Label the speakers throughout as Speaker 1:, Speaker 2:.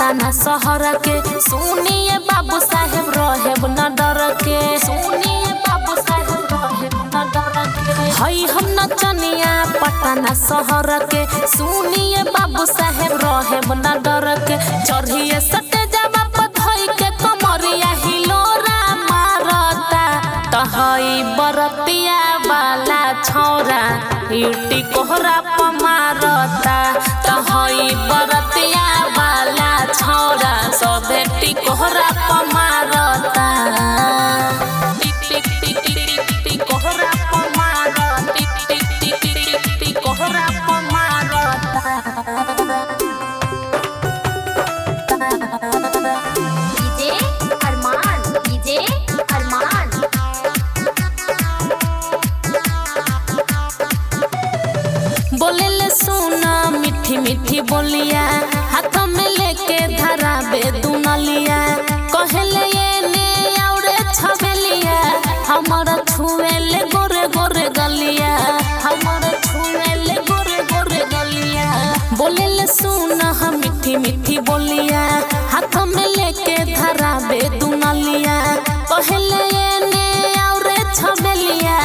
Speaker 1: पटना शहर के। सुनिए बाबू साहेब रहेब न डर के, सुनिए बाबू साहेब रहेब न डर के। हई हम नचनिया पटना शहर के, सुनिए बाबू साहेब रहेब न डर के। चढ़िए सटे जावा पधई के कमरिया हिलोरा मारता, तहई बरतिया वाला छौरा यूटी कोहरा पमारता। तहई बरतिया वाला छौरा सबेटी कोहरा पमारता। टिक टिक टिक टिक टिक कोहरा पमारता, टिक टिक टिक टिक टिक कोहरा पमारता।
Speaker 2: डीजे अरमान, डीजे अरमान।
Speaker 1: बोले ले सुना मीठी मीठी बोलिया, हाथ में लेके धरा बे दुनलिया। कहले ये ने औरे छबेलिया, हमारा छुए ले गोरे गोरे गलिया, हमारा छुए ले गोरे गोरे गलिया। बोले ले सुना मीठी मीठी बोलिया, हाथ में लेके धरा बे दुनलिया। कहले ये ने औरे छबेलिया,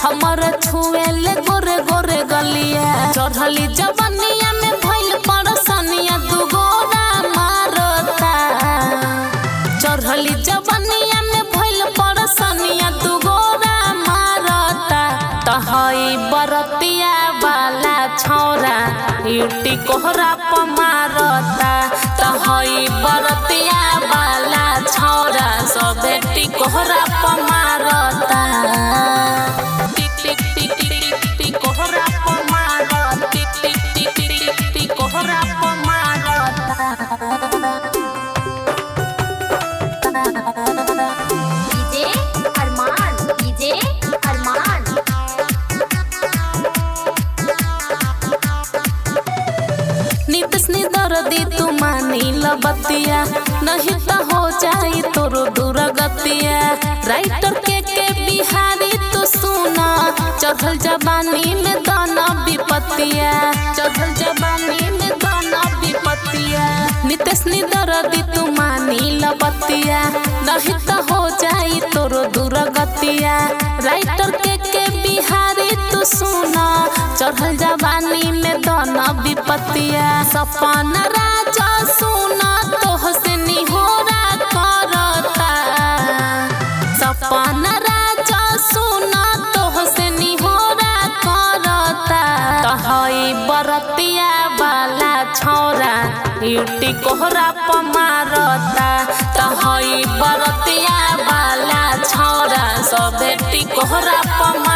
Speaker 1: हमारा छुए ले गोरे गोरे गलिया। चढ़ली जवनिया में भइल परसनिया दुगोरा मारता, चढ़ली जवनिया में भइल परसनिया दुगोरा मारता। तहई बरतिया वाला छौरा यूटी कोहरा पमारता। तहई बरतिया वाला छौरा सबेटी कोहरा पमारता। टिक टिक टिक टिक टिक कोहरा पमारता, टिक टिक टिक टिक टिक कोहरा पमारता।
Speaker 2: डीजे अरमान, डीजे अरमान।
Speaker 1: नितस दर्दी तू मानी लबतिया, नहीं तो हो जाई तोरो दुर्गतिया। राइटर के बिहारी तू सुना, चढ़ल जवानी में दाना विपतिया, चढ़ल जवानी में दाना विपतिया। नितेश दर्दी तू मानी लबतिया, नहीं तो हो जाई तोरो दुर्गतिया। राइटर के बिहारी तू सुना, चढ़ल जवानी में दाना विपतिया। सपना राजा सुना तोह से निहोरा करता, सपना राजा सुना तोह से निहोरा करता। तहई बरतिया वाला छौरा यूटी कोहरा पमारता। तहई बरतिया वाला छौरा सबेटी कोहरा पमारता।